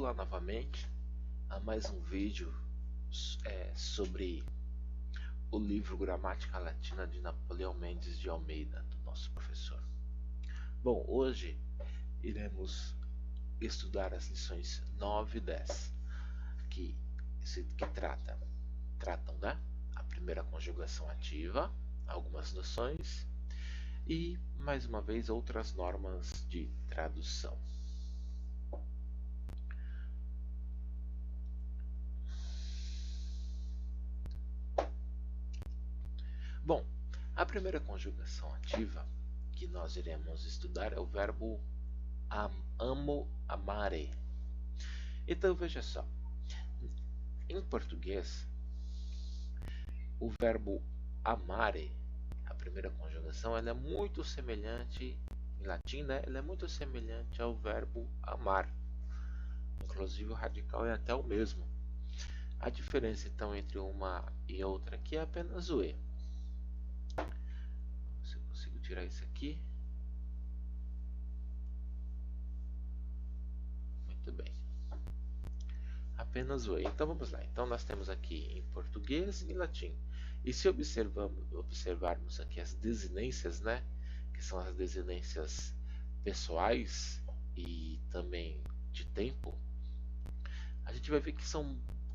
Olá novamente a mais um vídeo sobre o livro Gramática Latina de Napoleão Mendes de Almeida, do nosso professor. Bom, hoje iremos estudar as lições 9 e 10, que tratam, né? A primeira conjugação ativa, algumas noções e, mais uma vez, outras normas de tradução. Bom, a primeira conjugação ativa que nós iremos estudar é o verbo amo, amare. Então veja só, em português, o verbo amare, a primeira conjugação, ela é muito semelhante, em latim, né? Ela é muito semelhante ao verbo amar. Inclusive o radical é até o mesmo. A diferença então entre uma e outra aqui é apenas o E. Se eu consigo tirar isso aqui. Muito bem. Apenas o E. Então vamos lá. Então nós temos aqui em português e em latim. E se observarmos aqui as desinências, né? Que são as desinências pessoais e também de tempo, a gente vai ver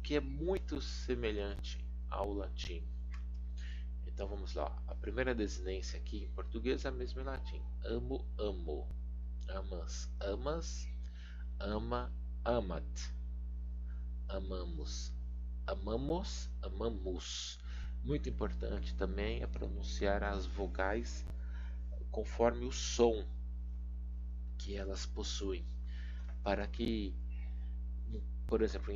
que é muito semelhante ao latim. Então vamos lá. A primeira desinência aqui em português é a mesma em latim. Amo, amo. Amas, amas. Ama, amat. Amamos, amamos, amamos. Muito importante também é pronunciar as vogais conforme o som que elas possuem, para que, por exemplo,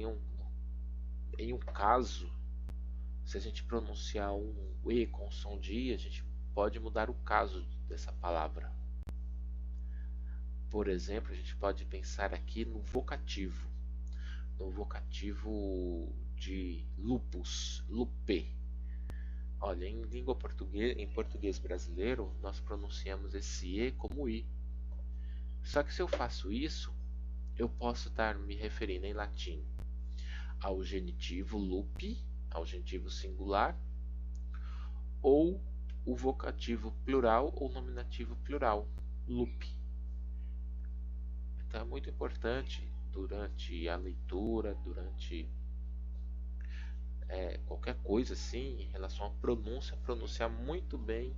em um caso, se a gente pronunciar um E com som de I, a gente pode mudar o caso dessa palavra. Por exemplo, a gente pode pensar aqui no vocativo de lupus, lupe. Olha, em português brasileiro, nós pronunciamos esse E como I. Só que se eu faço isso, eu posso estar me referindo em latim ao genitivo lupi, ao genitivo singular, ou o vocativo plural ou nominativo plural, lupi. Então é muito importante durante a leitura, durante qualquer coisa assim, em relação à pronúncia, pronunciar muito bem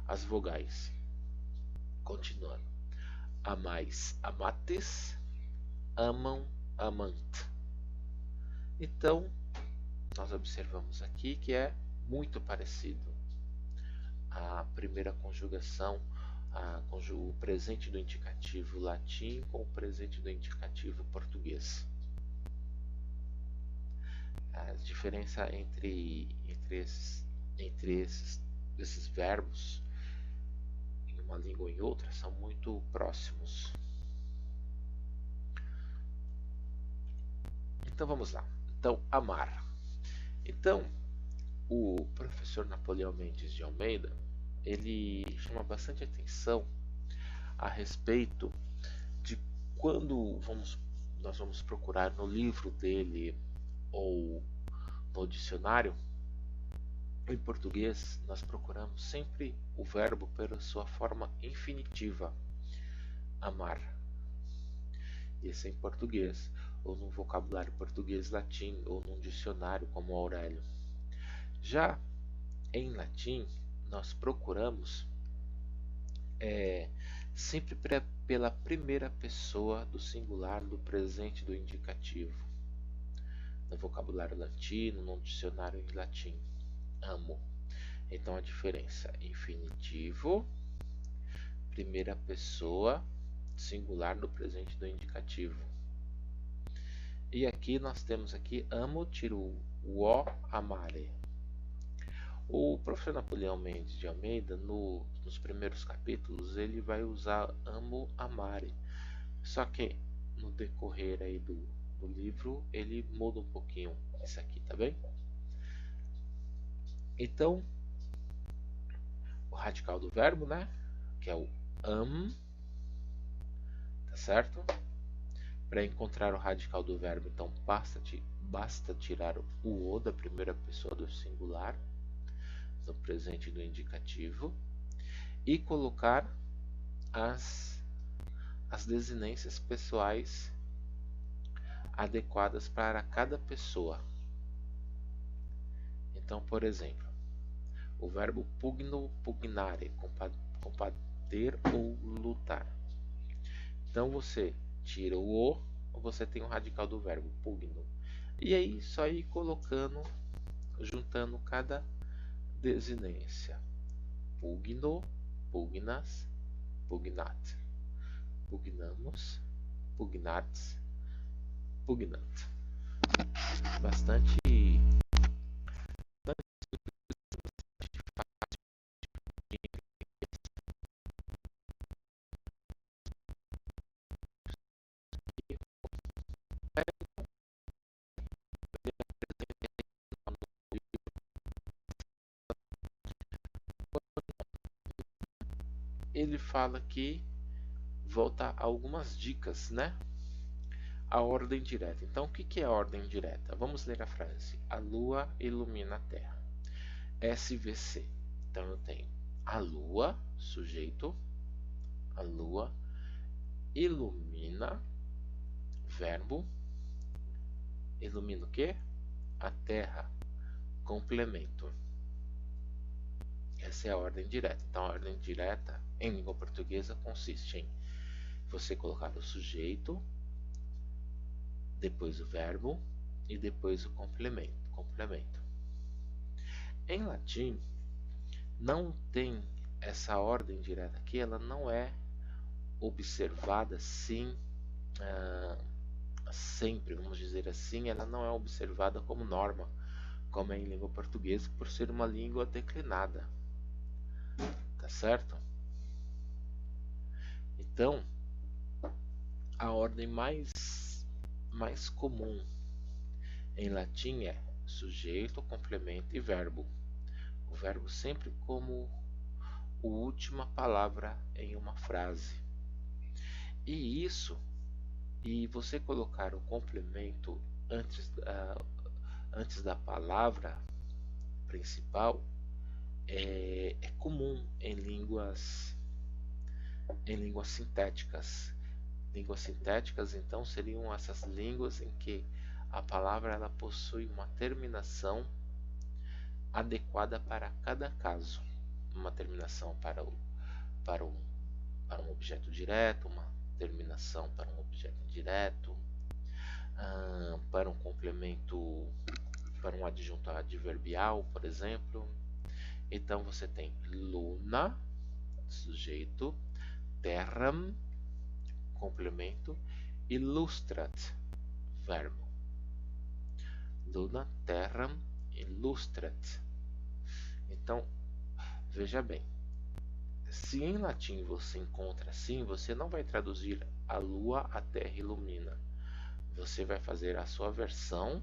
as vogais. Continuando. Amais, amates, amam, amant. Então, nós observamos aqui que é muito parecido a primeira conjugação, o presente do indicativo latim com o presente do indicativo português. A diferença entre esses verbos em uma língua ou em outra são muito próximos. Então vamos lá. Então, amar. Então, o professor Napoleão Mendes de Almeida, ele chama bastante atenção a respeito de quando nós vamos procurar no livro dele ou no dicionário. Em português, nós procuramos sempre o verbo pela sua forma infinitiva, amar. Isso é em português, ou no vocabulário português-latim, ou num dicionário como Aurélio. Já em latim, nós procuramos sempre pela primeira pessoa do singular do presente do indicativo. No vocabulário latino, no dicionário em latim, amo. Então a diferença: infinitivo, primeira pessoa singular do presente do indicativo. E aqui nós temos aqui amo, tiro o O, amare. O professor Napoleão Mendes de Almeida, nos primeiros capítulos, ele vai usar amo, amare. Só que no decorrer aí do livro, ele muda um pouquinho isso aqui, tá bem? Então, o radical do verbo, né? Que é o am, tá certo? Para encontrar o radical do verbo, então basta tirar o "o" da primeira pessoa do singular, do presente do indicativo, e colocar as desinências pessoais adequadas para cada pessoa. Então, por exemplo, o verbo pugno, pugnare, combater ou lutar. Então você tira o "o", você tem o radical do verbo pugno. E aí só ir colocando, juntando cada desinência. Pugno, pugnas, pugnat. Pugnamos, pugnats, pugnat. Bastante. Ele fala que volta a algumas dicas, né? A ordem direta. Então, o que é a ordem direta? Vamos ler a frase. A lua ilumina a terra. SVC. Então, eu tenho a lua, sujeito. A lua ilumina, verbo. Ilumina o quê? A terra, complemento. Essa é a ordem direta. Então, a ordem direta em língua portuguesa consiste em você colocar o sujeito, depois o verbo e depois o complemento. Em latim, não tem essa ordem direta aqui, ela não é observada assim, sempre, vamos dizer assim, ela não é observada como norma, como é em língua portuguesa, por ser uma língua declinada. Tá certo? Então, a ordem mais comum em latim é sujeito, complemento e verbo. O verbo sempre como a última palavra em uma frase. E você colocar o complemento antes da palavra principal é comum em línguas sintéticas. Línguas sintéticas, então, seriam essas línguas em que a palavra ela possui uma terminação adequada para cada caso. Uma terminação para um objeto direto, uma terminação para um objeto indireto, para um complemento, para um adjunto adverbial, por exemplo. Então você tem luna, sujeito, terram, complemento, illustrat, verbo. Luna, terram, illustrat. Então, veja bem, se em latim você encontra assim, você não vai traduzir a lua, a terra ilumina. Você vai fazer a sua versão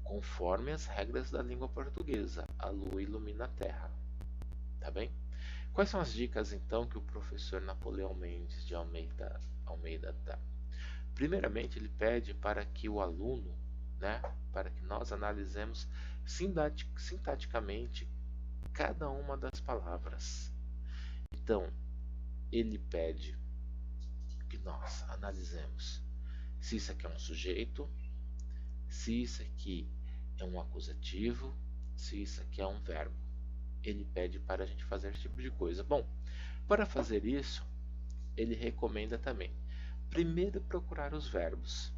conforme as regras da língua portuguesa. A lua ilumina a terra. Tá bem? Quais são as dicas então que o professor Napoleão Mendes de Almeida dá? Primeiramente, ele pede para que o aluno, né, para que nós analisemos sintaticamente cada uma das palavras. Então, ele pede que nós analisemos se isso aqui é um sujeito, se isso aqui é um acusativo, se isso aqui é um verbo. Ele pede para a gente fazer esse tipo de coisa. Bom, para fazer isso, ele recomenda também, primeiro, procurar os verbos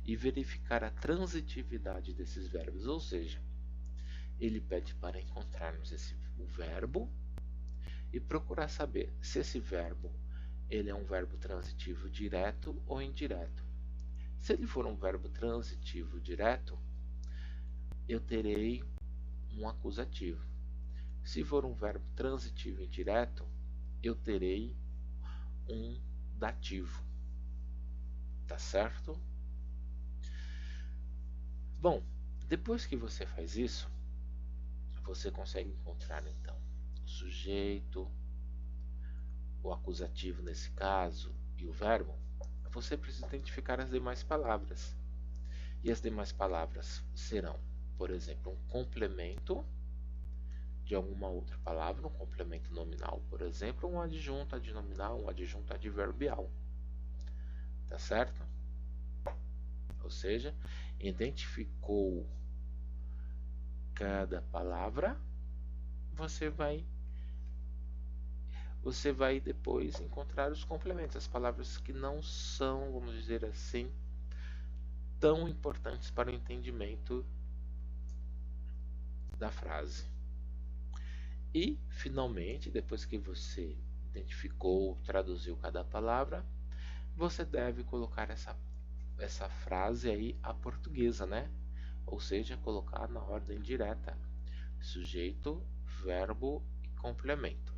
e verificar a transitividade desses verbos, ou seja, ele pede para encontrarmos o verbo e procurar saber se esse verbo ele é um verbo transitivo direto ou indireto. Se ele for um verbo transitivo direto, eu terei um acusativo. Se for um verbo transitivo indireto, eu terei um dativo. Tá certo? Bom, depois que você faz isso, você consegue encontrar então o sujeito, o acusativo nesse caso e o verbo. você precisa identificar as demais palavras. E as demais palavras serão, por exemplo, um complemento de alguma outra palavra, um complemento nominal, por exemplo, um adjunto adnominal, um adjunto adverbial. Tá certo? Ou seja, identificou cada palavra, você vai depois encontrar os complementos, as palavras que não são, vamos dizer assim, tão importantes para o entendimento da frase. E, finalmente, depois que você identificou, traduziu cada palavra, você deve colocar essa frase aí à portuguesa, né? Ou seja, colocar na ordem direta: sujeito, verbo e complemento.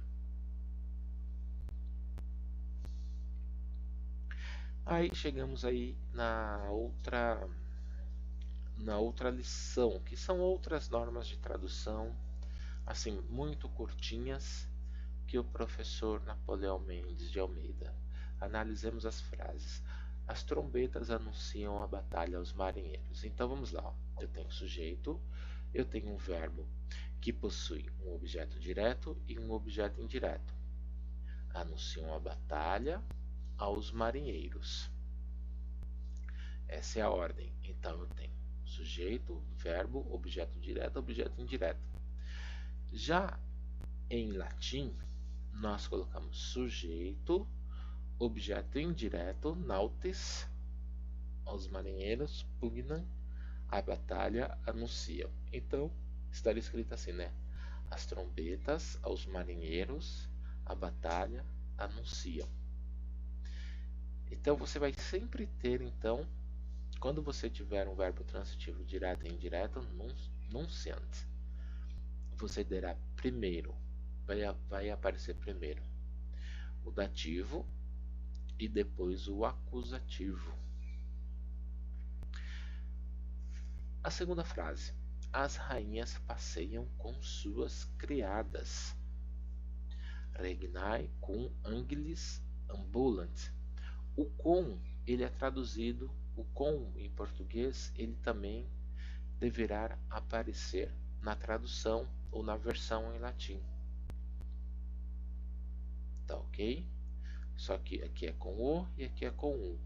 Aí chegamos aí na outra lição, que são outras normas de tradução, assim, muito curtinhas, que o professor Napoleão Mendes de Almeida. Analisemos as frases. As trombetas anunciam a batalha aos marinheiros. Então vamos lá. Eu tenho sujeito, eu tenho um verbo que possui um objeto direto e um objeto indireto. Anunciam a batalha aos marinheiros. Essa é a ordem. Então eu tenho sujeito, verbo, objeto direto, objeto indireto. Já em latim, nós colocamos sujeito, objeto indireto, nautes, aos marinheiros, pugnam, a batalha anunciam. Então, estaria escrito assim, né? As trombetas aos marinheiros, a batalha anunciam. Então, você vai sempre ter, então, quando você tiver um verbo transitivo direto e indireto, nunciante, você terá primeiro, vai aparecer primeiro o dativo e depois o acusativo. A segunda frase: as rainhas passeiam com suas criadas. Regnae cum angelis ambulant. O com, ele é traduzido, o com em português, ele também deverá aparecer na tradução ou na versão em latim. Tá ok? Só que aqui é com o e aqui é com u.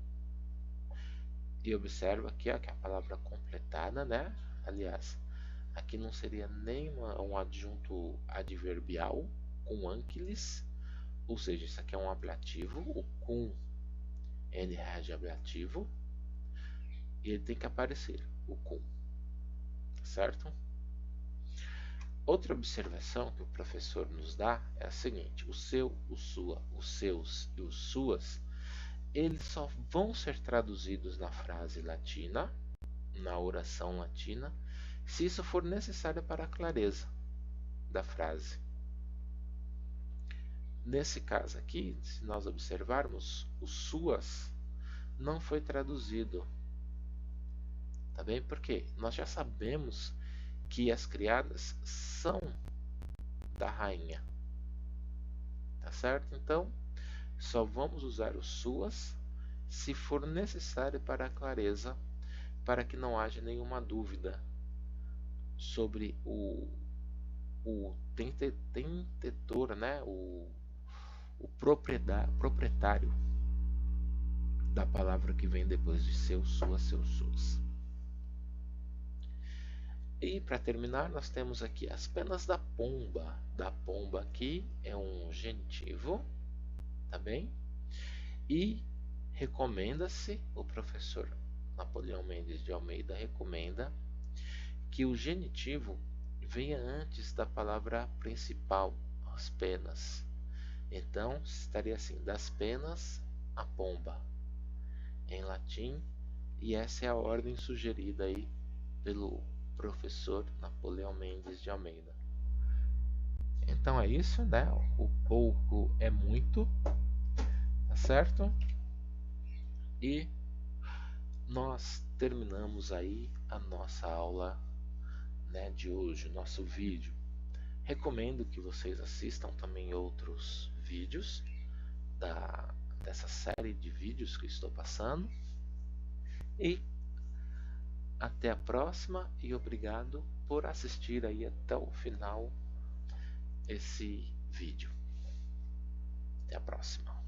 E observa aqui ó, que a palavra completada, né? Aliás, aqui não seria nem um adjunto adverbial com anquilis, ou seja, isso aqui é um ablativo, o cum ele é ablativo e ele tem que aparecer, o cum, certo? Outra observação que o professor nos dá é a seguinte: o seu, o sua, os seus e os suas, eles só vão ser traduzidos na frase latina, na oração latina, se isso for necessário para a clareza da frase. Nesse caso aqui, se nós observarmos, o suas não foi traduzido. Tá bem? Porque nós já sabemos que as criadas são da rainha. Tá certo? Então, só vamos usar o suas se for necessário para a clareza, para que não haja nenhuma dúvida sobre o tentetor, né? o proprietário da palavra que vem depois de seu, sua, seus, suas. E para terminar, nós temos aqui as penas da pomba. Da pomba aqui é um genitivo, tá bem? E recomenda-se, o professor Napoleão Mendes de Almeida recomenda que o genitivo venha antes da palavra principal, as penas. Então, estaria assim: das penas a pomba, em latim, e essa é a ordem sugerida aí pelo professor Napoleão Mendes de Almeida. Então é isso, né? O pouco é muito, tá certo? E nós terminamos aí a nossa aula, né, de hoje, o nosso vídeo. Recomendo que vocês assistam também outros vídeos dessa série de vídeos que estou passando. E até a próxima, e obrigado por assistir aí até o final esse vídeo. Até a próxima.